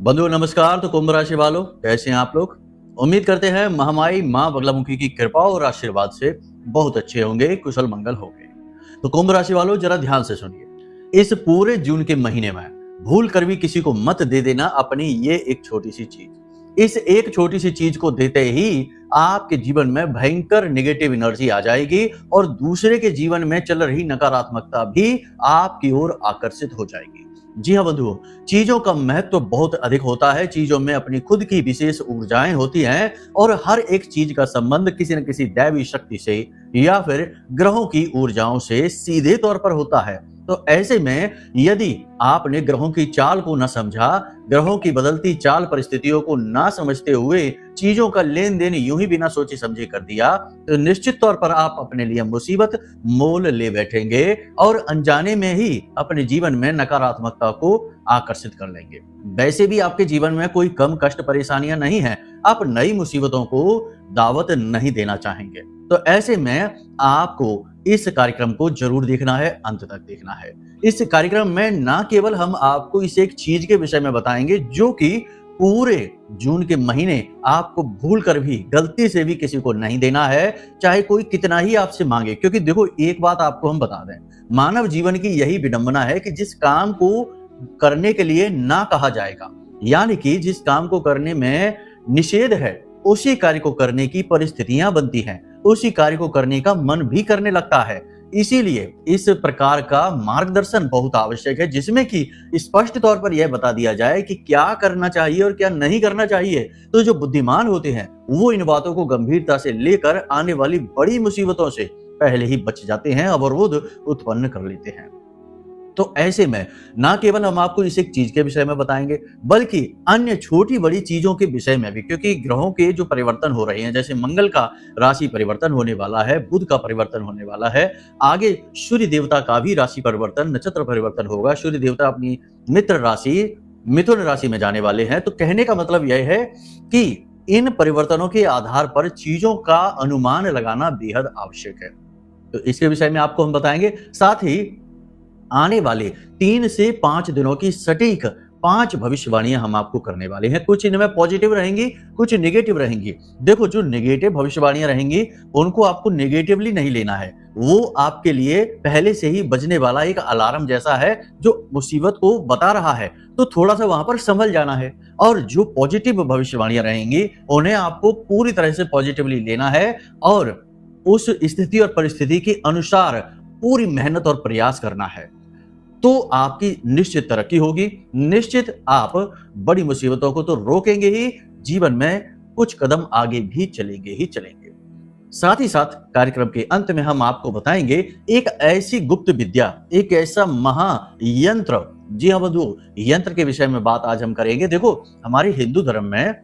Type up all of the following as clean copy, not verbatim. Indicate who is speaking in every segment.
Speaker 1: बंधुओं नमस्कार। तो कुंभ राशि वालों, कैसे हैं आप लोग? उम्मीद करते हैं महामाई मां बगलामुखी की कृपा और आशीर्वाद से बहुत अच्छे होंगे, कुशल मंगल होंगे। तो कुंभ राशि वालों, जरा ध्यान से सुनिए। इस पूरे जून के महीने में भूल कर भी किसी को मत दे देना अपनी ये एक छोटी सी चीज। इस एक छोटी सी चीज को देते ही आपके जीवन में भयंकर नेगेटिव एनर्जी आ जाएगी और दूसरे के जीवन में चल रही नकारात्मकता भी आपकी ओर आकर्षित हो जाएगी। जी हाँ बंधुओं, चीजों का महत्व बहुत अधिक होता है। चीजों में अपनी खुद की विशेष ऊर्जाएं होती हैं और हर एक चीज का संबंध किसी न किसी दैवी शक्ति से या फिर ग्रहों की ऊर्जाओं से सीधे तौर पर होता है। तो ऐसे में यदि आपने ग्रहों की चाल को न समझा, ग्रहों की बदलती चाल परिस्थितियों को ना समझते हुए चीजों का लेन देन यूं ही बिना सोचे समझे कर दिया, तो निश्चित तौर पर आप अपने लिए मुसीबत मोल ले बैठेंगे और अनजाने में ही अपने जीवन में नकारात्मकता को आकर्षित कर लेंगे। वैसे भी आपके जीवन में कोई कम कष्ट परेशानियां नहीं है, आप नई मुसीबतों को दावत नहीं देना चाहेंगे। तो ऐसे में आपको इस कार्यक्रम को जरूर देखना है, अंत तक देखना है। इस कार्यक्रम में ना केवल हम आपको इस एक चीज के विषय में बताएंगे जो कि पूरे जून के महीने आपको भूल कर भी, गलती से भी किसी को नहीं देना है, चाहे कोई कितना ही आपसे मांगे। क्योंकि देखो, एक बात आपको हम बता दें, मानव जीवन की यही विडंबना है कि जिस काम को करने के लिए ना कहा जाएगा, यानी कि जिस काम को करने में निषेध है, उसी कार्य को करने की परिस्थितियां बनती हैं, उसी कार्य को करने का मन भी करने लगता है। इसीलिए इस प्रकार का मार्गदर्शन बहुत आवश्यक है, जिसमें कि स्पष्ट तौर पर यह बता दिया जाए कि क्या करना चाहिए और क्या नहीं करना चाहिए। तो जो बुद्धिमान होते हैं वो इन बातों को गंभीरता से लेकर आने वाली बड़ी मुसीबतों से पहले ही बच जाते हैं, अवरोध उत्पन्न कर लेते हैं। तो ऐसे में ना केवल हम आपको इस एक चीज के विषय में बताएंगे, बल्कि अन्य छोटी बड़ी चीजों के विषय में भी, क्योंकि ग्रहों के जो परिवर्तन हो रहे हैं, जैसे मंगल का राशि परिवर्तन होने वाला है, बुध का परिवर्तन होने वाला है, आगे सूर्य देवता का भी राशि परिवर्तन, नक्षत्र परिवर्तन होगा। सूर्य देवता अपनी मित्र राशि मिथुन राशि में जाने वाले हैं। तो कहने का मतलब यह है कि इन परिवर्तनों के आधार पर चीजों का अनुमान लगाना बेहद आवश्यक है। तो इसके विषय में आपको हम बताएंगे। साथ ही आने वाले 3 से 5 दिनों की सटीक 5 भविष्यवाणियां हम आपको करने वाले हैं। कुछ इनमें पॉजिटिव रहेंगी, कुछ नेगेटिव रहेंगी। देखो, जो नेगेटिव भविष्यवाणियां रहेंगी उनको आपको नेगेटिवली नहीं लेना है, वो आपके लिए पहले से ही बजने वाला एक अलार्म जैसा है जो मुसीबत को बता रहा है। तो थोड़ा सा वहां पर संभल जाना है। और जो पॉजिटिव भविष्यवाणियां रहेंगी उन्हें आपको पूरी तरह से पॉजिटिवली लेना है और उस स्थिति और परिस्थिति के अनुसार पूरी मेहनत और प्रयास करना है। तो आपकी निश्चित तरक्की होगी, निश्चित आप बड़ी मुसीबतों को तो रोकेंगे ही, जीवन में कुछ कदम आगे भी चलेंगे ही चलेंगे। साथ ही साथ कार्यक्रम के अंत में हम आपको बताएंगे एक ऐसी गुप्त विद्या, एक ऐसा महायंत्र। जी हाँ बंधुओं, यंत्र के विषय में बात आज हम करेंगे। देखो, हमारे हिंदू धर्म में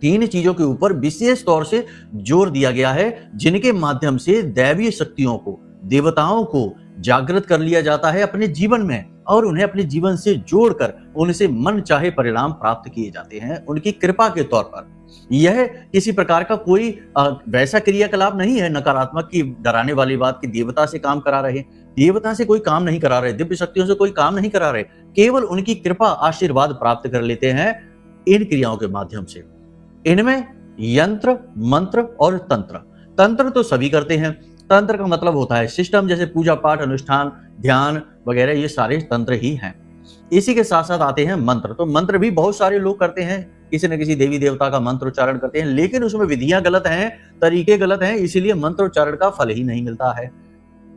Speaker 1: 3 चीजों के ऊपर विशेष तौर से जोर दिया गया है, जिनके माध्यम से दैवीय शक्तियों को, देवताओं को जागृत कर लिया जाता है अपने जीवन में और उन्हें अपने जीवन से जोड़कर उनसे मन चाहे परिणाम प्राप्त किए जाते हैं उनकी कृपा के तौर पर। यह किसी प्रकार का कोई वैसा क्रियाकलाप नहीं है नकारात्मक की डराने वाली बात कि देवता से काम करा रहे। देवता से कोई काम नहीं करा रहे, दिव्य शक्तियों से कोई काम नहीं करा रहे, केवल उनकी कृपा आशीर्वाद प्राप्त कर लेते हैं इन क्रियाओं के माध्यम से। इनमें यंत्र, मंत्र और तंत्र। तंत्र तो सभी करते हैं। तंत्र का मतलब होता है सिस्टम, जैसे पूजा पाठ, अनुष्ठान, ध्यान वगैरह, ये सारे तंत्र ही हैं। इसी के साथ साथ आते हैं मंत्र। तो मंत्र भी बहुत सारे लोग करते हैं, किसी न किसी देवी देवता का मंत्र उच्चारण करते हैं, लेकिन उसमें विधियां गलत हैं, तरीके गलत हैं, इसीलिए मंत्र उच्चारण का फल ही नहीं मिलता है।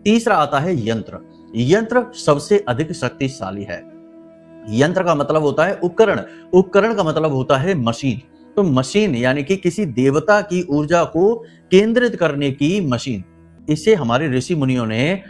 Speaker 1: तीसरा आता है यंत्र। यंत्र सबसे अधिक शक्तिशाली है। यंत्र का मतलब होता है उपकरण, उपकरण का मतलब होता है मशीन। तो मशीन यानी कि किसी देवता की ऊर्जा को केंद्रित करने की मशीन। इसे हमारे ऋषि मुनियों ने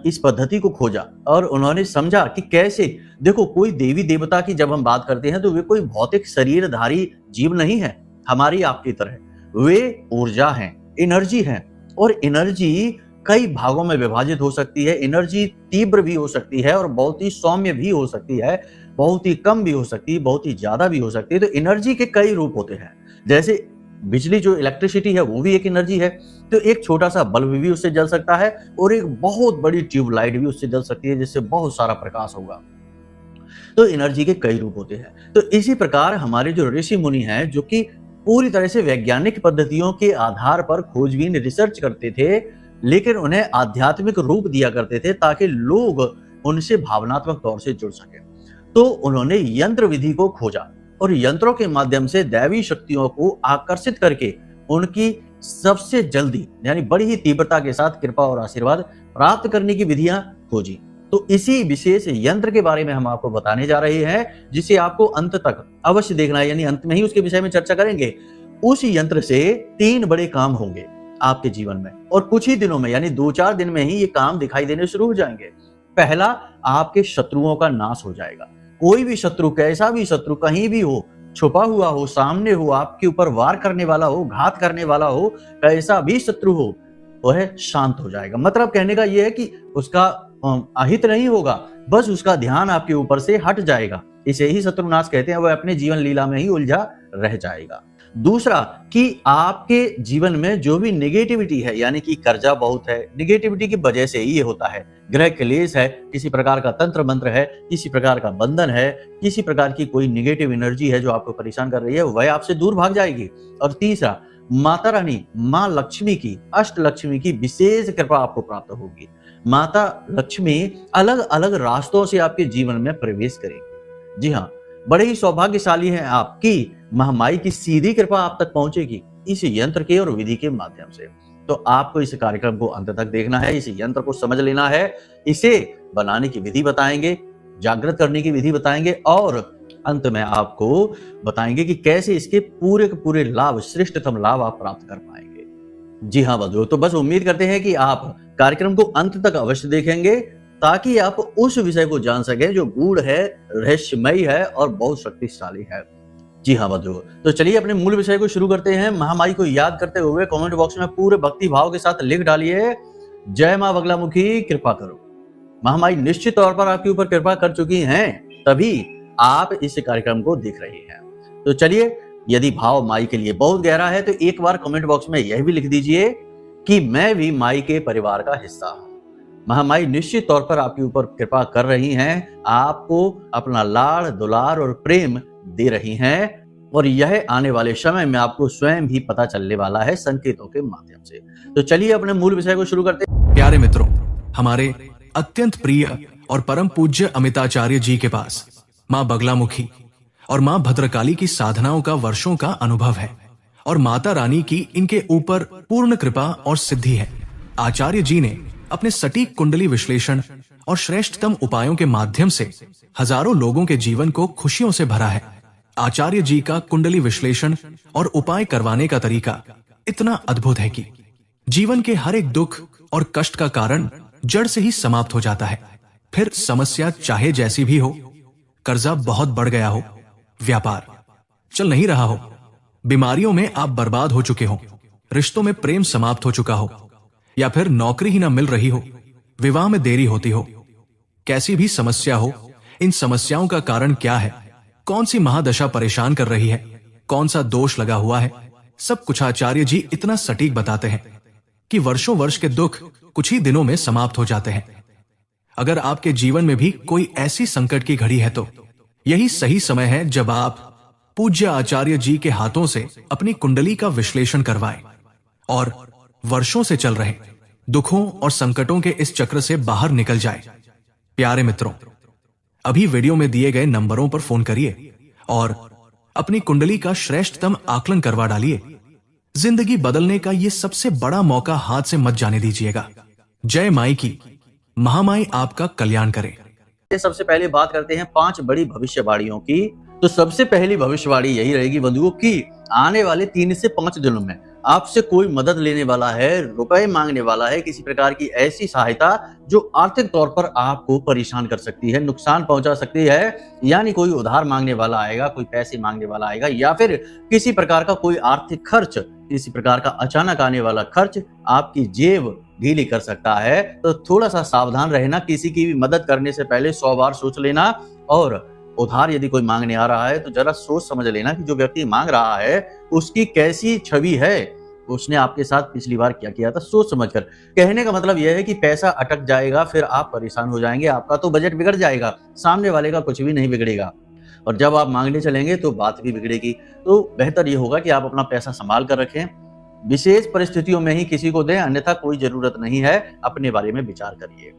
Speaker 1: इस पद्धति को खोजा और उन्होंने समझा कि कैसे, देखो, कोई देवी देवता की जब हम बात करते हैं तो वे कोई भौतिक शरीरधारी जीव नहीं है हमारी आपकी तरह। वे ऊर्जा हैं, एनर्जी हैं, और एनर्जी कई भागों में विभाजित हो सकती है। एनर्जी तीव्र भी हो सकती है और बहुत ही सौम्य भी हो सकती है, बहुत ही कम भी हो सकती है, बहुत ही ज्यादा भी हो सकती है। तो एनर्जी के कई रूप होते हैं। जैसे बिजली, जो इलेक्ट्रिसिटी है, वो भी एक एनर्जी है। तो एक छोटा सा बल्ब भी उससे जल सकता है और एक बहुत बड़ी ट्यूबलाइट भी उससे जल सकती है, जिससे बहुत सारा प्रकाश होगा। तो एनर्जी के कई रूप होते हैं। तो इसी प्रकार हमारे जो ऋषि मुनि हैं, जो कि पूरी तरह से वैज्ञानिक पद्धतियों के आधार पर खोजबीन रिसर्च करते थे, लेकिन उन्हें आध्यात्मिक रूप दिया करते थे ताकि लोग उनसे भावनात्मक तौर से जुड़ सके। तो उन्होंने यंत्र विधि को खोजा और यंत्रों के माध्यम से दैवी शक्तियों को आकर्षित करके उनकी सबसे जल्दी यानी बड़ी ही तीव्रता के साथ कृपा और आशीर्वाद प्राप्त करने की विधियां खोजी। तो इसी विशेष यंत्र के बारे में हम आपको बताने जा रहे हैं, जिसे आपको अंत तक अवश्य देखना है, यानी अंत में ही उसके विषय में चर्चा करेंगे। उस यंत्र से 3 बड़े काम होंगे आपके जीवन में और कुछ ही दिनों में यानी 2-4 दिन में ही ये काम दिखाई देने शुरू हो जाएंगे। पहला, आपके शत्रुओं का नाश हो जाएगा। कोई भी शत्रु, कैसा भी शत्रु, कहीं भी हो, छुपा हुआ हो, सामने हो, आपके ऊपर वार करने वाला हो, घात करने वाला हो, कैसा भी शत्रु हो, वह शांत हो जाएगा। मतलब कहने का यह है कि उसका अहित नहीं होगा, बस उसका ध्यान आपके ऊपर से हट जाएगा। इसे ही शत्रुनाश कहते हैं। वह अपने जीवन लीला में ही उलझा रह जाएगा। दूसरा, कि आपके जीवन में जो भी नेगेटिविटी है, यानी कि कर्जा बहुत है, नेगेटिविटी की वजह से ही ये होता है, ग्रह क्लेश है, किसी प्रकार का तंत्र मंत्र है, किसी प्रकार का बंधन है, किसी प्रकार की कोई नेगेटिव एनर्जी है जो आपको परेशान कर रही है, वह आपसे दूर भाग जाएगी। और तीसरा, माता रानी माँ लक्ष्मी की, अष्ट लक्ष्मी की विशेष कृपा आपको प्राप्त होगी। माता लक्ष्मी अलग अलग रास्तों से आपके जीवन में प्रवेश करेगी। जी हाँ, बड़े ही सौभाग्यशाली हैं आपकी महामाई की सीधी कृपा आप तक पहुंचेगी इस यंत्र के और विधि के माध्यम से। तो आपको इस कार्यक्रम को अंत तक देखना है, इस यंत्र को समझ लेना है, इसे बनाने की विधि बताएंगे, जागृत करने की विधि बताएंगे और अंत में आपको बताएंगे कि कैसे इसके पूरे के पूरे लाभ, श्रेष्ठतम लाभ आप प्राप्त कर पाएंगे। जी हाँ बंधुओं, तो बस उम्मीद करते हैं कि आप कार्यक्रम को अंत तक अवश्य देखेंगे ताकि आप उस विषय को जान सकें जो गूढ़ है, रहस्यमयी है और बहुत शक्तिशाली है। जी हाँ बंधुओं, तो चलिए अपने मूल विषय को शुरू करते हैं। महामाई को याद करते हुए कमेंट बॉक्स में पूरे भक्ति भाव के साथ लिख डालिए, जय मां बगलामुखी कृपा करो। महामाई निश्चित तौर पर आपके ऊपर कृपा कर चुकी हैं, तभी आप इस कार्यक्रम को देख रहे हैं। तो चलिए, यदि भाव माई के लिए बहुत गहरा है तो एक बार कमेंट बॉक्स में यह भी लिख दीजिए कि मैं भी माई के परिवार का हिस्सा हूं। महामाई निश्चित तौर पर आपके ऊपर कृपा कर रही हैं, आपको अपना लाड़, दुलार और प्रेम दे रही हैं और यह आने वाले समय में आपको स्वयं भी पता चलने वाला है संकेतों के माध्यम से। तो चलिए अपने मूल विषय को शुरू करते हैं।
Speaker 2: प्यारे मित्रों, हमारे अत्यंत प्रिय और परम पूज्य अमिताचार्य जी के पास माँ बगलामुखी और माँ भद्रकाली की साधनाओं का वर्षों का अनुभव है और माता रानी की इनके ऊपर पूर्ण कृपा और सिद्धि है। आचार्य जी ने अपने सटीक कुंडली विश्लेषण और श्रेष्ठतम उपायों के माध्यम से हजारों लोगों के जीवन को खुशियों से भरा है। आचार्य जी का कुंडली विश्लेषण और उपाय करवाने का तरीका इतना अद्भुत है कि जीवन के हर एक दुख और कष्ट का कारण जड़ से ही समाप्त हो जाता है। फिर समस्या चाहे जैसी भी हो, कर्जा बहुत बढ़ गया हो, व्यापार चल नहीं रहा हो, बीमारियों में आप बर्बाद हो चुके हो, रिश्तों में प्रेम समाप्त हो चुका हो या फिर नौकरी ही ना मिल रही हो, विवाह में देरी होती हो, कैसी भी समस्या हो, इन समस्याओं का कारण क्या है, कौन सी महादशा परेशान कर रही है, कौन सा दोष लगा हुआ है, सब कुछ आचार्य जी इतना सटीक बताते हैं कि वर्षों वर्ष के दुख कुछ ही दिनों में समाप्त हो जाते हैं। अगर आपके जीवन में भी कोई ऐसी संकट की घड़ी है तो यही सही समय है जब आप पूज्य आचार्य जी के हाथों से अपनी कुंडली का विश्लेषण करवाएं और वर्षों से चल रहे दुखों और संकटों के इस चक्र से बाहर निकल जाए। प्यारे मित्रों, अभी वीडियो में दिए गए नंबरों पर फोन करिए और अपनी कुंडली का श्रेष्ठतम आकलन करवा डालिए। जिंदगी बदलने का ये सबसे बड़ा मौका हाथ से मत जाने दीजिएगा। जय माई की, महामाई आपका कल्याण करे।
Speaker 1: सबसे पहले बात करते हैं 5 बड़ी भविष्यवाणियों की। तो सबसे पहली भविष्यवाणी यही रहेगी बंधुओं की आने वाले 3 से 5 दिनों में आपसे कोई मदद लेने वाला है, रुपए मांगने वाला है, किसी प्रकार की ऐसी सहायता जो आर्थिक तौर पर आपको परेशान कर सकती है, नुकसान पहुंचा सकती है। यानी कोई उधार मांगने वाला आएगा, कोई पैसे मांगने वाला आएगा या फिर किसी प्रकार का कोई आर्थिक खर्च, किसी प्रकार का अचानक आने वाला खर्च आपकी जेब ढीली कर सकता है। तो थोड़ा सा सावधान रहना, किसी की भी मदद करने से पहले 100 बार सोच लेना और उधार यदि कोई मांगने आ रहा है तो जरा सोच समझ लेना कि जो व्यक्ति मांग रहा है उसकी कैसी छवि है, उसने आपके साथ पिछली बार क्या किया था, सोच समझ कर। कहने का मतलब यह है कि पैसा अटक जाएगा, फिर आप परेशान हो जाएंगे, आपका तो बजट बिगड़ जाएगा, सामने वाले का कुछ भी नहीं बिगड़ेगा। और जब आप मांगने चलेंगे तो बात भी बिगड़ेगी। तो बेहतर ये होगा कि आप अपना पैसा संभाल कर रखें, विशेष परिस्थितियों में ही किसी को दें, अन्यथा कोई जरूरत नहीं है, अपने बारे में विचार करिए।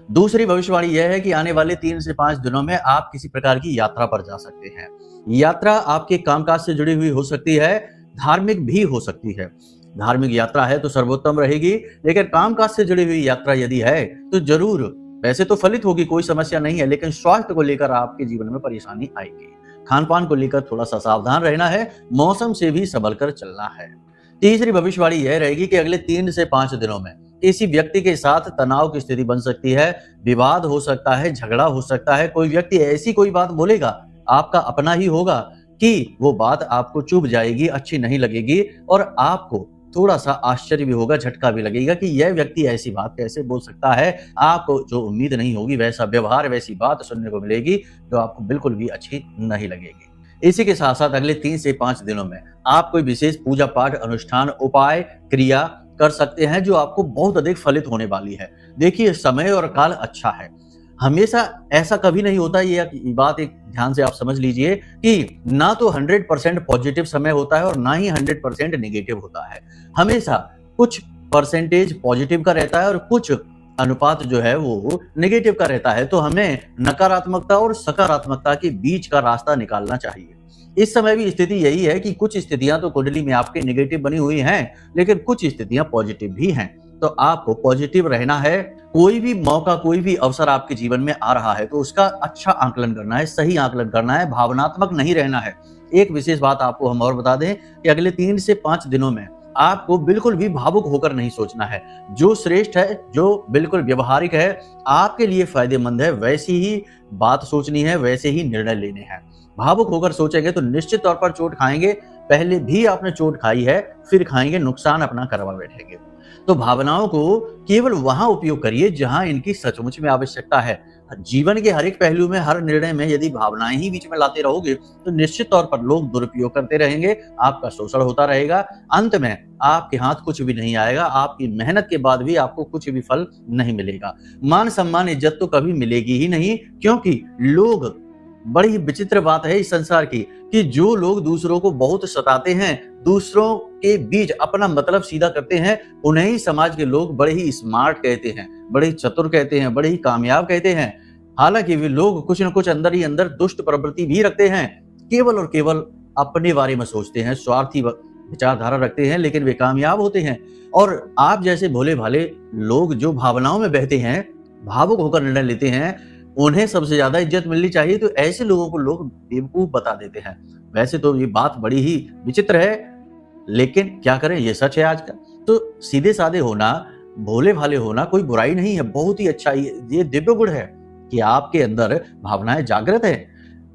Speaker 1: दूसरी भविष्यवाणी यह है कि आने वाले 3 से 5 दिनों में आप किसी प्रकार की यात्रा पर जा सकते हैं। यात्रा आपके कामकाज से जुड़ी हुई हो सकती है, धार्मिक भी हो सकती है। धार्मिक यात्रा है तो सर्वोत्तम रहेगी, लेकिन कामकाज से जुड़ी हुई यात्रा यदि है तो जरूर वैसे तो फलित होगी, कोई समस्या नहीं है, लेकिन स्वास्थ्य को लेकर आपके जीवन में परेशानी आएगी। खान पान को लेकर थोड़ा सा सावधान रहना है, मौसम से भी संभल कर चलना है। तीसरी भविष्यवाणी यह रहेगी कि अगले 3 से 5 दिनों में किसी व्यक्ति के साथ तनाव की स्थिति बन सकती है, विवाद हो सकता है, झगड़ा हो सकता है। कोई व्यक्ति ऐसी कोई बात बोलेगा, आपका अपना ही होगा, कि वो बात आपको चुभ जाएगी, अच्छी नहीं लगेगी और आपको थोड़ा सा आश्चर्य भी होगा, झटका भी लगेगा कि यह व्यक्ति ऐसी बात कैसे बोल सकता है। आपको जो उम्मीद नहीं होगी वैसा व्यवहार, वैसी बात सुनने को मिलेगी जो आपको बिल्कुल भी अच्छी नहीं लगेगी। इसी के साथ साथ अगले 3 से 5 दिनों में आप कोई विशेष पूजा पाठ, अनुष्ठान, उपाय, क्रिया कर सकते हैं जो आपको बहुत अधिक फलित होने वाली है। देखिए, समय और काल अच्छा है, हमेशा ऐसा कभी नहीं होता। ये बात एक ध्यान से आप समझ लीजिए कि ना तो 100% पॉजिटिव समय होता है और ना ही 100% नेगेटिव होता है। हमेशा कुछ परसेंटेज पॉजिटिव का रहता है और कुछ अनुपात जो है वो नेगेटिव का रहता है। तो हमें नकारात्मकता और सकारात्मकता के बीच का रास्ता निकालना चाहिए। इस समय भी स्थिति यही है कि कुछ स्थितियां तो कुंडली में आपके नेगेटिव बनी हुई हैं, लेकिन कुछ स्थितियां पॉजिटिव भी हैं। तो आपको पॉजिटिव रहना है। कोई भी मौका, कोई भी अवसर आपके जीवन में आ रहा है तो उसका अच्छा आकलन करना है, सही आकलन करना है, भावनात्मक नहीं रहना है। एक विशेष बात आपको हम और बता दें कि अगले 3 से 5 दिनों में आपको बिल्कुल भी भावुक होकर नहीं सोचना है। जो श्रेष्ठ है, जो बिल्कुल व्यवहारिक है, आपके लिए फायदेमंद है, वैसी ही बात सोचनी है, वैसे ही निर्णय लेने हैं। भावुक होकर सोचेंगे तो निश्चित तौर पर चोट खाएंगे। पहले भी आपने चोट खाई है, फिर खाएंगे, नुकसान अपना करवा बैठेंगे। तो भावनाओं को केवल वहां उपयोग करिए जहां इनकी सचमुच में आवश्यकता है। जीवन के हर एक पहलू में, हर निर्णय में यदि भावनाएं ही बीच में लाते रहोगे तो निश्चित तौर पर लोग दुरुपयोग करते रहेंगे, आपका शोषण होता रहेगा। अंत में आपके हाथ कुछ भी नहीं आएगा, आपकी मेहनत के बाद भी आपको कुछ भी फल नहीं मिलेगा। मान सम्मान, इज्जत तो कभी मिलेगी ही नहीं, क्योंकि लोग, बड़ी ही विचित्र बात है इस संसार की कि जो लोग दूसरों को बहुत सताते हैं, दूसरों के बीच अपना मतलब सीधा करते हैं, उन्हें ही समाज के लोग बड़े ही स्मार्ट कहते हैं, बड़े ही चतुर कहते हैं, बड़े ही कामयाब कहते हैं। हालांकि वे लोग कुछ न कुछ अंदर ही अंदर दुष्ट प्रवृत्ति भी रखते हैं, केवल और केवल अपने बारे में सोचते हैं, स्वार्थी विचारधारा रखते हैं, लेकिन वे कामयाब होते हैं। और आप जैसे भोले भाले लोग जो भावनाओं में बहते हैं, भावुक होकर निर्णय लेते हैं, उन्हें सबसे ज्यादा इज्जत मिलनी चाहिए। तो ऐसे लोगों को लोग बेवकूफ बता देते हैं। वैसे तो ये बात बड़ी ही विचित्र है, लेकिन क्या करें, ये सच है आज का। तो सीधे साधे होना, भोले भाले होना कोई बुराई नहीं है, बहुत ही अच्छा, ये दिव्य गुण है कि आपके अंदर भावनाएं जागृत है।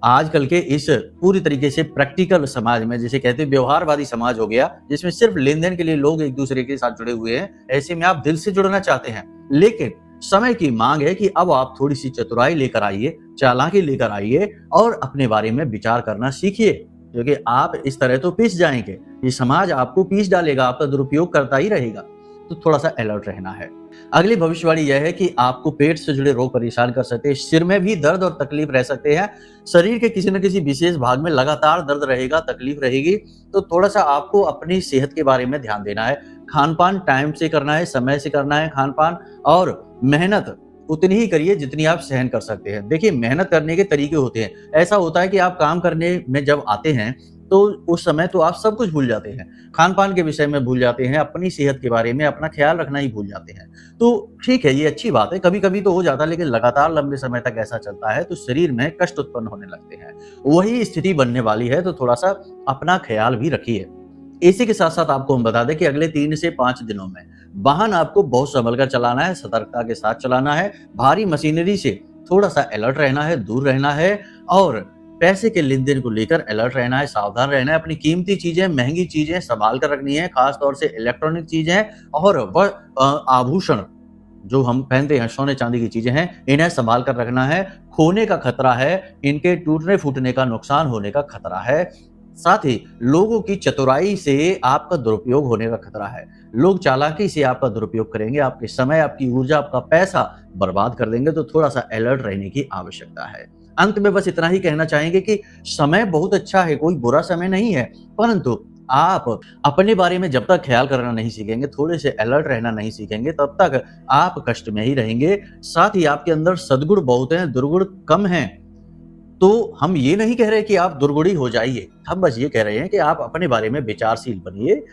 Speaker 1: आजकल के इस पूरी तरीके से प्रैक्टिकल समाज में, जिसे कहते हैं व्यवहारवादी समाज हो गया, जिसमें सिर्फ लेन देन के लिए लोग एक दूसरे के साथ जुड़े हुए हैं, ऐसे में आप दिल से जुड़ना चाहते हैं, लेकिन समय की मांग है कि अब आप थोड़ी सी चतुराई लेकर आइए, चालाकी लेकर आइए और अपने बारे में विचार करना सीखिए, क्योंकि आप इस तरह तो पीस जाएंगे, ये समाज आपको पीस डालेगा, आपका दुरुपयोग करता ही रहेगा। तो थोड़ा सा अलर्ट रहना है। अगली भविष्यवाणी यह है कि आपको पेट से जुड़े रोग परेशान कर सकते हैं, सिर में भी दर्द और तकलीफ रह सकते हैं, शरीर के किसी न किसी विशेष भाग में लगातार दर्द रहेगा, तकलीफ रहेगी। तो थोड़ा सा आपको अपनी सेहत के बारे में ध्यान देना है। खान पान टाइम से करना है, समय से करना है खान पान, और मेहनत उतनी ही करिए जितनी आप सहन कर सकते हैं। देखिए, मेहनत करने के तरीके होते हैं। ऐसा होता है कि आप काम करने में जब आते हैं तो उस समय तो आप सब कुछ भूल जाते हैं, खान पान के विषय में भूल जाते हैं, अपनी सेहत के बारे में, अपना ख्याल रखना ही भूल जाते हैं। तो ठीक है, ये अच्छी बात है, कभी कभी तो हो जाता है, लेकिन लगातार लंबे समय तक ऐसा चलता है तो शरीर में कष्ट उत्पन्न होने लगते हैं। वही स्थिति बनने वाली है, तो थोड़ा सा अपना ख्याल भी रखिए। इसी के साथ साथ आपको हम बता दें कि अगले 3 से 5 दिनों में वाहन आपको बहुत संभल कर चलाना है, सतर्कता के साथ चलाना है, भारी मशीनरी से थोड़ा सा अलर्ट रहना है, दूर रहना है, और पैसे के लेन देन को लेकर अलर्ट रहना है, सावधान रहना है। अपनी कीमती चीजें, महंगी चीजें संभाल कर रखनी है, खासतौर से इलेक्ट्रॉनिक चीजें और आभूषण जो हम पहनते हैं, सोने चांदी की चीजें हैं, इन्हें संभाल कर रखना है। खोने का खतरा है, इनके टूटने फूटने का, नुकसान होने का खतरा है। साथ ही लोगों की चतुराई से आपका दुरुपयोग होने का खतरा है। लोग चालाकी से आपका दुरुपयोग करेंगे, आपके समय, आपकी ऊर्जा, आपका पैसा बर्बाद कर देंगे, तो थोड़ा-सा अलर्ट रहने की आवश्यकता है। अंत में बस इतना ही कहना चाहेंगे कि समय बहुत अच्छा है, कोई बुरा समय नहीं है, परंतु आप अपने बारे में जब तक ख्याल करना नहीं सीखेंगे, थोड़े से अलर्ट रहना नहीं सीखेंगे, तब तक आप कष्ट में ही रहेंगे। साथ ही आपके अंदर सद्गुण बहुत हैं, दुर्गुण कम हैं। तो हम ये नहीं कह रहे कि आप दुर्गुणी हो जाइए, हम बस ये कह रहे हैं कि आप अपने बारे में विचारशील बनिए।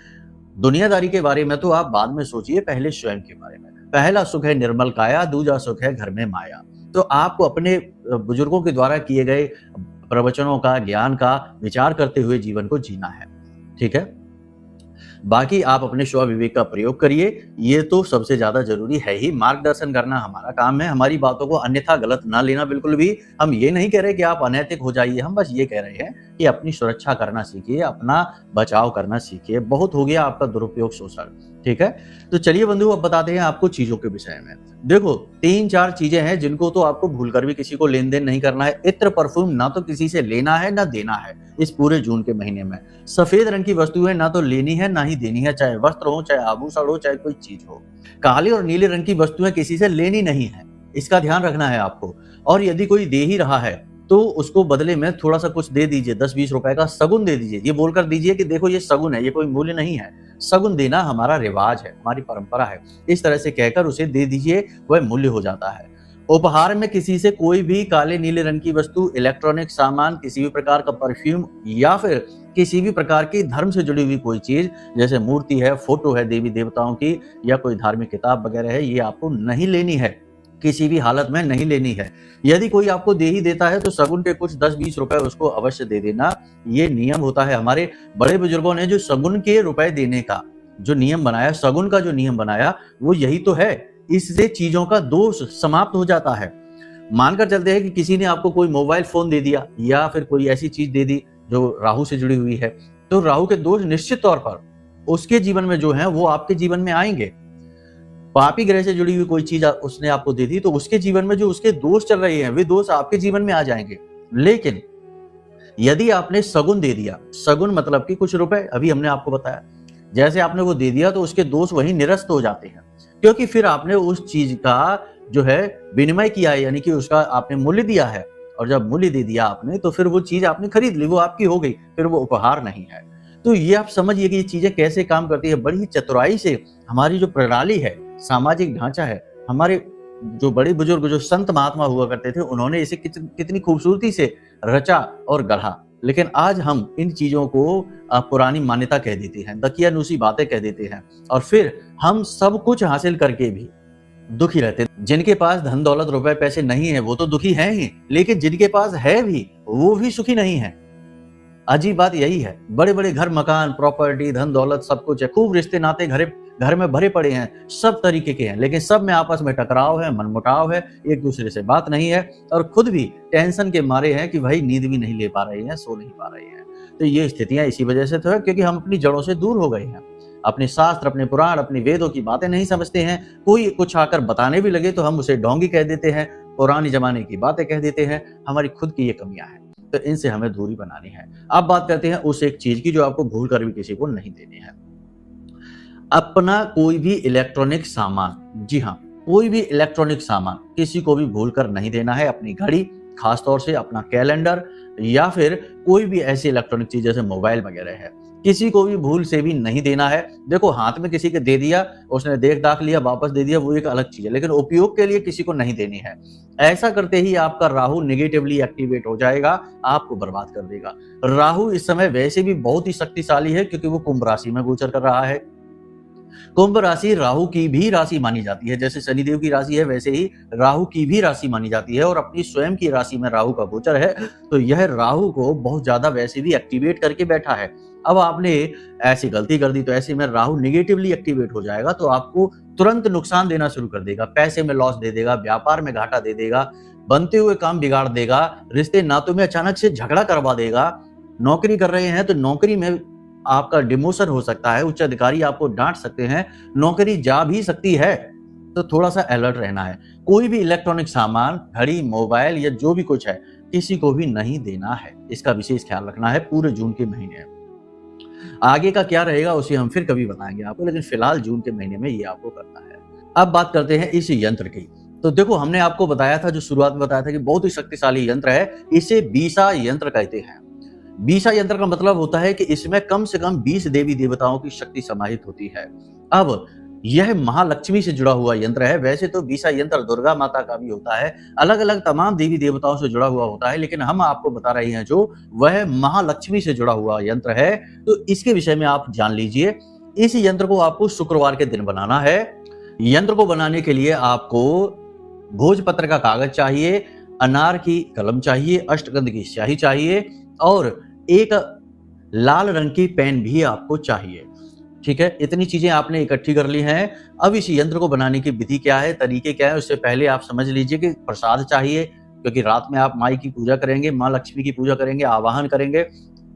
Speaker 1: दुनियादारी के बारे में तो आप बाद में सोचिए, पहले स्वयं के बारे में। पहला सुख है निर्मल काया, दूजा सुख है घर में माया। तो आपको अपने बुजुर्गों के द्वारा किए गए प्रवचनों का, ज्ञान का विचार करते हुए जीवन को जीना है। ठीक है? बाकी आप अपने स्व-विवेक का प्रयोग करिए, ये तो सबसे ज़्यादा ज़रूरी है ही। मार्गदर्शन करना हमारा काम है, हमारी बातों को अन्यथा गलत ना लेना बिल्कुल भी। हम ये नहीं कह रहे कि आप अनैतिक हो जाइए, हम बस ये कह रहे हैं कि अपनी सुरक्षा करना सीखिए, अपना बचाव करना सीखिए। बहुत हो गया आपका दुरुपयोग, शोषण। ठीक है? तो चलिए बंधु, अब बताते हैं आपको चीज़ों के विषय में। देखो, 3-4 चीज़ें हैं जिनको तो आपको भूलकर भी किसी को लेन-देन नहीं करना है। इत्र, परफ्यूम ना तो किसी से लेना है, ना देना है इस पूरे जून के महीने में। सफ़ेद रंग की वस्तुएँ ना तो लेनी है, ना ही देनी है, चाहे वस्त्र हो, चाहे आभूषण हो, चाहे कोई चीज़ हो। काले और नीले रंग की वस्तुएँ किसी से लेनी नहीं है, इसका ध्यान रखना है आपको। और यदि कोई दे ही रहा है, तो उसको बदले में थोड़ा-सा कुछ दे दीजिए, 10-20 रुपए का शगुन दे दीजिए। ये बोलकर दीजिए कि देखो ये शगुन है, ये कोई मूल्य नहीं है। शगुन देना हमारा रिवाज है, हमारी परंपरा है। इस तरह से कहकर उसे दे दीजिए, वह मूल्य हो जाता है। उपहार में किसी से कोई भी काले नीले रंग की वस्तु, इलेक्ट्रॉनिक सामान, किसी भी प्रकार का परफ्यूम या फिर किसी भी प्रकार की धर्म से जुड़ी हुई कोई चीज, जैसे मूर्ति है, फोटो है देवी देवताओं की या कोई धार्मिक किताब वगैरह है, ये आपको नहीं लेनी है, किसी भी हालत में नहीं लेनी है। यदि कोई आपको दे ही देता है तो शगुन के कुछ 10-20 रुपए उसको अवश्य दे देना, ये नियम होता है। हमारे बड़े बुजुर्गों ने जो शगुन के रुपए देने का जो नियम बनाया, शगुन का जो नियम बनाया, वो यही तो है। इससे चीजों का दोष समाप्त हो जाता है। मानकर चलते हैं कि किसी ने आपको कोई मोबाइल फोन दे दिया या फिर कोई ऐसी चीज दे दी जो राहु से जुड़ी हुई है, तो राहु के दोष निश्चित तौर पर उसके जीवन में जो है वो आपके जीवन में आएंगे। पापी ग्रह से जुड़ी हुई कोई चीज उसने आपको दे दी तो उसके जीवन में जो उसके दोष चल रहे हैं वे दोष आपके जीवन में आ जाएंगे। लेकिन यदि आपने शगुन दे दिया, शगुन मतलब कि कुछ रुपए, अभी हमने आपको बताया, जैसे आपने वो दे दिया तो उसके दोष वहीं निरस्त हो जाते हैं, क्योंकि फिर आपने उस चीज का जो है विनिमय किया है, यानी कि उसका आपने मूल्य दिया है। और जब मूल्य दे दिया आपने तो फिर वो चीज आपने खरीद ली, वो आपकी हो गई, फिर वो उपहार नहीं है। तो ये आप समझिए कि ये चीजें कैसे काम करती है। बड़ी चतुराई से हमारी जो प्रणाली है, सामाजिक ढांचा है, हमारे जो बड़े बुजुर्ग जो संत महात्मा हुआ करते थे, उन्होंने इसे कितनी खूबसूरती से रचा और गढ़ा। लेकिन आज हम इन चीजों को पुरानी मान्यता कह देते हैं, दकियानूसी बातें कह देते हैं, और फिर हम सब कुछ हासिल करके भी दुखी रहते हैं। जिनके पास धन दौलत रुपए पैसे नहीं है वो तो दुखी हैं ही, लेकिन जिनके पास है भी वो भी सुखी नहीं है। अजीब बात यही है। बड़े बड़े घर, मकान, प्रॉपर्टी, धन दौलत सब कुछ है, खूब रिश्ते नाते घर में भरे पड़े हैं, सब तरीके के हैं, लेकिन सब में आपस में टकराव है, मनमुटाव है, एक दूसरे से बात नहीं है, और खुद भी टेंशन के मारे हैं कि भाई नींद भी नहीं ले पा रहे हैं, सो नहीं पा रहे हैं। तो ये स्थितियां इसी वजह से तो है क्योंकि हम अपनी जड़ों से दूर हो गए हैं। अपने शास्त्र, अपने पुराण, अपनी वेदों की बातें नहीं समझते हैं। कोई कुछ आकर बताने भी लगे तो हम उसे ढोंगी कह देते हैं, पुराने जमाने की बातें कह देते हैं। हमारी खुद की ये कमियां हैं, तो इनसे हमें दूरी बनानी है। अब बात करते हैं उस एक चीज की जो आपको भूल कर भी किसी को नहीं देनी है। अपना कोई भी इलेक्ट्रॉनिक सामान, जी हाँ, कोई भी इलेक्ट्रॉनिक सामान किसी को भी भूल कर नहीं देना है। अपनी घड़ी, खासतौर से अपना कैलेंडर, या फिर कोई भी ऐसी इलेक्ट्रॉनिक चीज जैसे मोबाइल वगैरह है, किसी को भी भूल से भी नहीं देना है। देखो, हाथ में किसी के दे दिया, उसने देख दाख लिया, वापस दे दिया, वो एक अलग चीज है, लेकिन उपयोग के लिए किसी को नहीं देनी है। ऐसा करते ही आपका राहु नेगेटिवली एक्टिवेट हो जाएगा, आपको बर्बाद कर देगा। राहु इस समय वैसे भी बहुत ही शक्तिशाली है क्योंकि वो कुंभ राशि में गोचर कर रहा है। कुंभ राशि राहु की भी राशि मानी जाती है, जैसे शनिदेव की राशि है वैसे ही राहु की भी राशि मानी जाती है, और अपनी स्वयं की राशि में राहु का गोचर है, तो यह राहु को बहुत ज्यादा वैसे भी एक्टिवेट करके बैठा है। अब आपने ऐसी गलती कर दी तो ऐसे में राहु नेगेटिवली एक्टिवेट हो जाएगा, तो आपको तुरंत नुकसान देना शुरू कर देगा, पैसे में लॉस दे देगा, व्यापार में घाटा दे देगा, बनते हुए काम बिगाड़ देगा, रिश्ते नातों में अचानक से झगड़ा करवा देगा। नौकरी कर रहे हैं तो नौकरी में आपका डिमोशन हो सकता है, उच्च अधिकारी आपको डांट सकते हैं, नौकरी जा भी सकती है, तो थोड़ा सा अलर्ट रहना है। कोई भी इलेक्ट्रॉनिक सामान, घड़ी, मोबाइल या जो भी कुछ है, किसी को भी नहीं देना है। इसका विशेष ख्याल रखना है पूरे जून के महीने में। आगे का क्या रहेगा उसे हम फिर कभी बताएंगे आपको, लेकिन फिलहाल जून के महीने में ये आपको करना है। अब बात करते हैं इस यंत्र की। तो देखो, हमने आपको बताया था, जो शुरुआत में बताया था कि बहुत ही शक्तिशाली यंत्र है। इसे बीसा यंत्र कहते हैं। बीसा यंत्र का मतलब होता है कि इसमें कम से कम 20 देवी देवताओं की शक्ति समाहित होती है। अब यह महालक्ष्मी से जुड़ा हुआ यंत्र है। वैसे तो बीसा यंत्र दुर्गा माता का भी होता है, अलग अलग तमाम देवी देवताओं से जुड़ा हुआ होता है, लेकिन हम आपको बता रहे हैं जो वह महालक्ष्मी से जुड़ा हुआ यंत्र है। तो इसके विषय में आप जान लीजिए। इस यंत्र को आपको शुक्रवार के दिन बनाना है। यंत्र को बनाने के लिए आपको भोजपत्र का कागज चाहिए, अनार की कलम चाहिए, अष्टगंध की स्याही चाहिए और एक लाल रंग की पेन भी आपको चाहिए। ठीक है, इतनी चीजें आपने इकट्ठी कर ली हैं। अब इस यंत्र को बनाने की विधि क्या है, तरीके क्या है, उससे पहले आप समझ लीजिए कि प्रसाद चाहिए, क्योंकि रात में आप माई की पूजा करेंगे, माँ लक्ष्मी की पूजा करेंगे, आवाहन करेंगे।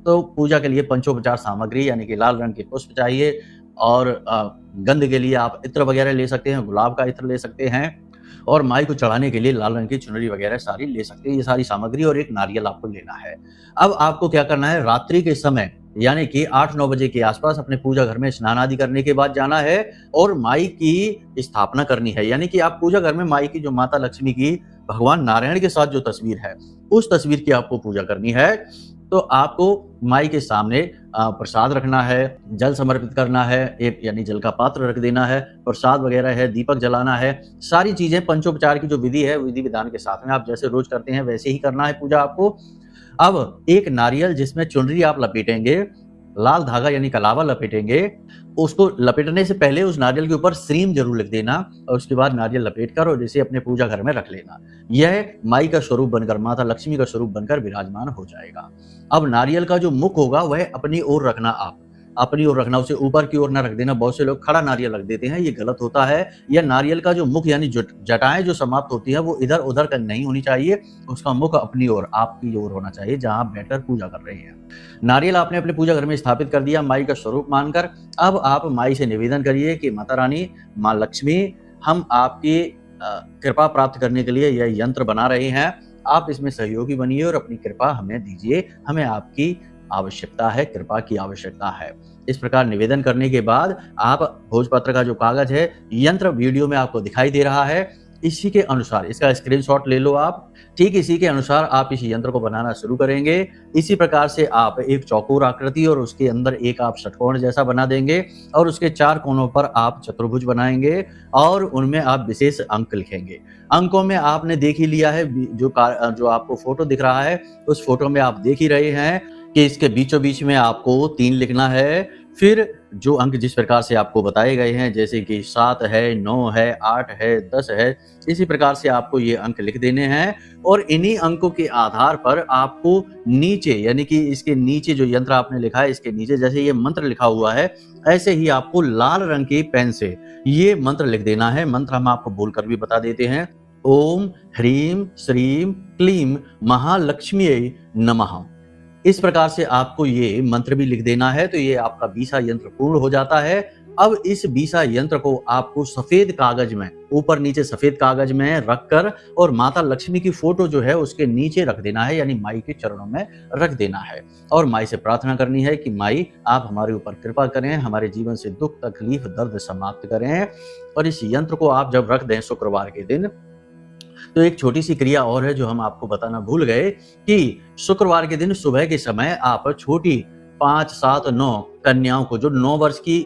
Speaker 1: तो पूजा के लिए पंचोपचार सामग्री यानी कि लाल रंग के पुष्प चाहिए और गंध के लिए आप इत्र वगैरह ले सकते हैं, गुलाब का इत्र ले सकते हैं और माई को चढ़ाने के लिए लाल रंग की चुनरी वगैरह सारी ले सकते हैं। ये सारी सामग्री और एक नारियल आपको लेना है। अब आपको क्या करना है, रात्रि के समय यानी कि 8-9 बजे के आसपास अपने पूजा घर में स्नान आदि करने के बाद जाना है और माई की स्थापना करनी है। यानी कि आप पूजा घर में माई की, जो माता लक्ष्मी की भगवान नारायण के साथ जो तस्वीर है, उस तस्वीर की आपको पूजा करनी है। तो आपको माई के सामने प्रसाद रखना है, जल समर्पित करना है, एक यानी जल का पात्र रख देना है, प्रसाद वगैरह है, दीपक जलाना है। सारी चीजें पंचोपचार की जो विधि है, विधि विधान के साथ में आप जैसे रोज करते हैं वैसे ही करना है पूजा आपको। अब एक नारियल जिसमें चुनरी आप लपेटेंगे, लाल धागा यानी कलावा लपेटेंगे, उसको लपेटने से पहले उस नारियल के ऊपर श्रीम जरूर लिख देना और उसके बाद नारियल लपेटकर और इसे अपने पूजा घर में रख लेना। यह माई का स्वरूप बनकर, माता लक्ष्मी का स्वरूप बनकर विराजमान हो जाएगा। अब नारियल का जो मुख होगा वह अपनी ओर रखना, आप अपनी ओर रखना, उसे ऊपर की ओर ना रख देना। बहुत से लोग खड़ा नारियल रख देते हैं, ये गलत होता है। यह नारियल का जो मुख यानी जटाएं जो समाप्त होती है वो इधर उधर का नहीं होनी चाहिए, उसका मुख अपनी ओर, आपकी ओर होना चाहिए जहां आप बैठकर पूजा कर रहे हैं। नारियल आपने अपने पूजा घर में स्थापित कर दिया माई का स्वरूप मानकर। अब आप माई से निवेदन करिए कि माता रानी, माँ लक्ष्मी, हम आपकी कृपा प्राप्त करने के लिए यह यंत्र बना रहे हैं, आप इसमें सहयोगी बनिए और अपनी कृपा हमें दीजिए, हमें आपकी आवश्यकता है, कृपा की आवश्यकता है। इस प्रकार निवेदन करने के बाद आप भोजपत्र का जो कागज है, यंत्र वीडियो में आपको दिखाई दे रहा है, इसी के अनुसार इसका स्क्रीनशॉट ले लो आप। ठीक इसी के अनुसार आप इस यंत्र को बनाना शुरू करेंगे। इसी प्रकार से आप एक चौकोर आकृति और उसके अंदर एक आप षटकोण जैसा बना देंगे और उसके 4 कोनों पर आप चतुर्भुज बनाएंगे और उनमें आप विशेष अंक लिखेंगे। अंकों में आपने देख ही लिया है, जो आपको फोटो दिख रहा है उस फोटो में आप देख ही रहे हैं कि इसके बीचों बीच में आपको 3 लिखना है। फिर जो अंक जिस प्रकार से आपको बताए गए हैं, जैसे कि 7 है, 9 है, 8 है, 10 है, इसी प्रकार से आपको ये अंक लिख देने हैं और इन्हीं अंकों के आधार पर आपको नीचे यानी कि इसके नीचे जो यंत्र आपने लिखा है, इसके नीचे जैसे ये मंत्र लिखा हुआ है, ऐसे ही आपको लाल रंग की पेन से ये मंत्र लिख देना है। मंत्र हम आपको बोलकर भी बता देते हैं। ओम ह्रीम श्रीम क्लीम महालक्ष्म्यै नमः। इस प्रकार से आपको ये मंत्र भी लिख देना है। तो ये आपका बीसा यंत्र पूर्ण हो जाता है। अब इस बीसा यंत्र को आपको सफेद कागज में, ऊपर नीचे सफेद कागज में रखकर और माता लक्ष्मी की फोटो जो है उसके नीचे रख देना है, यानी माई के चरणों में रख देना है और माई से प्रार्थना करनी है कि माई आप हमारे ऊपर कृपा करें, हमारे जीवन से दुख तकलीफ दर्द समाप्त करें। और इस यंत्र को आप जब रख दें शुक्रवार के दिन, तो एक छोटी सी क्रिया और है जो हम आपको बताना भूल गए कि शुक्रवार के दिन सुबह के समय आप छोटी 5, 7, 9 कन्याओं को, जो 9 वर्ष की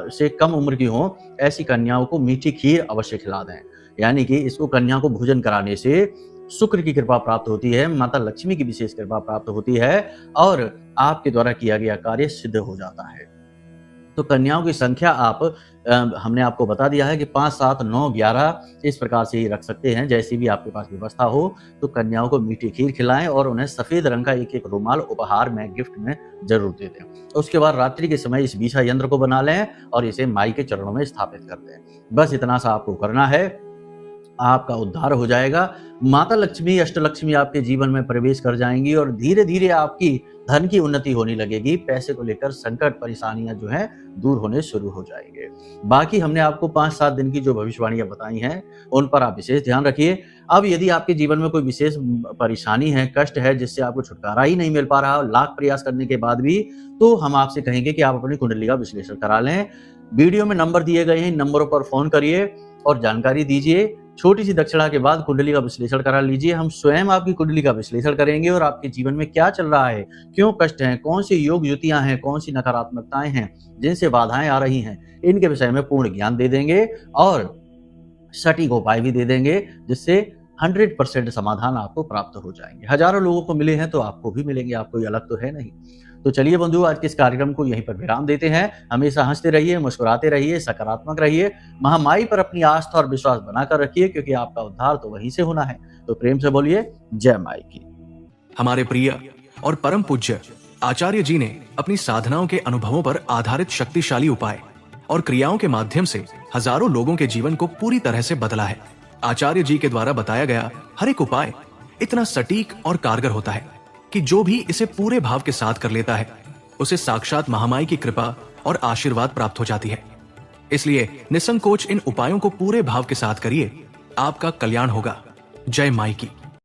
Speaker 1: से कम उम्र की हों, ऐसी कन्याओं को मीठी खीर अवश्य खिला दें। यानी कि इसको कन्या को भोजन कराने से शुक्र की कृपा प्राप्त होती है, माता लक्ष्मी की विशेष कृपा प्राप्त होती है और आपके द्वारा किया गया कार्य सिद्ध हो जाता है। तो कन्याओं की संख्या आप हमने आपको बता दिया है कि 5, 7, 9, 11 इस प्रकार से ही रख सकते हैं। जैसी भी आपके पास व्यवस्था हो, तो कन्याओं को मीठी खीर खिलाएं और उन्हें सफेद रंग का एक रुमाल उपहार में, गिफ्ट में जरूर दे दें। उसके बाद रात्रि के समय इस बीसा यंत्र को बना लें और इसे माई के चरणों में स्थापित कर दें। बस इतना सा आपको करना है। आपका उद्धार हो जाएगा। माता लक्ष्मी, अष्टलक्ष्मी आपके जीवन में प्रवेश कर जाएंगी और धीरे धीरे आपकी धन की उन्नति होने लगेगी। पैसे को लेकर संकट, परेशानियां जो हैं दूर होने शुरू हो जाएंगे। बाकी हमने आपको 5-7 दिन की जो भविष्यवाणियां बताई हैं उन पर आप विशेष ध्यान रखिए। अब यदि आपके जीवन में कोई विशेष परेशानी है, कष्ट है, जिससे आपको छुटकारा ही नहीं मिल पा रहा, लाख प्रयास करने के बाद भी, तो हम आपसे कहेंगे कि आप अपनी कुंडली का विश्लेषण करा लें। वीडियो में नंबर दिए गए हैं, इन नंबरों पर फोन करिए और जानकारी दीजिए। छोटी सी दक्षिणा के बाद कुंडली का विश्लेषण करा लीजिए। हम स्वयं आपकी कुंडली का विश्लेषण करेंगे और आपके जीवन में क्या चल रहा है, क्यों कष्ट हैं, कौन सी योग युतियां हैं, कौन सी नकारात्मकताएं हैं, जिनसे बाधाएं आ रही हैं, इनके विषय में पूर्ण ज्ञान दे देंगे और सटीक उपाय भी दे देंगे, जिससे 100% समाधान आपको प्राप्त हो जाएंगे। हजारों लोगों को मिले हैं तो आपको भी मिलेंगे, आप कोई अलग तो है नहीं। तो चलिए बंधु, आज के इस कार्यक्रम को यहीं पर विराम देते हैं। हमेशा हंसते रहिए, मुस्कुराते रहिए, सकारात्मक रहिए, महामाई पर अपनी आस्था और विश्वास बनाकर रखिए, क्योंकि आपका उद्धार तो वहीं से होना है। तो प्रेम से बोलिए जय माई की।
Speaker 2: हमारे प्रिय और परम पूज्य आचार्य जी ने अपनी साधनाओं के अनुभवों पर आधारित शक्तिशाली उपाय और क्रियाओं के माध्यम से हजारों लोगों के जीवन को पूरी तरह से बदला है। आचार्य जी के द्वारा बताया गया हर एक उपाय इतना सटीक और कारगर होता है कि जो भी इसे पूरे भाव के साथ कर लेता है, उसे साक्षात महामाई की कृपा और आशीर्वाद प्राप्त हो जाती है। इसलिए निसंकोच इन उपायों को पूरे भाव के साथ करिए, आपका कल्याण होगा। जय माई की।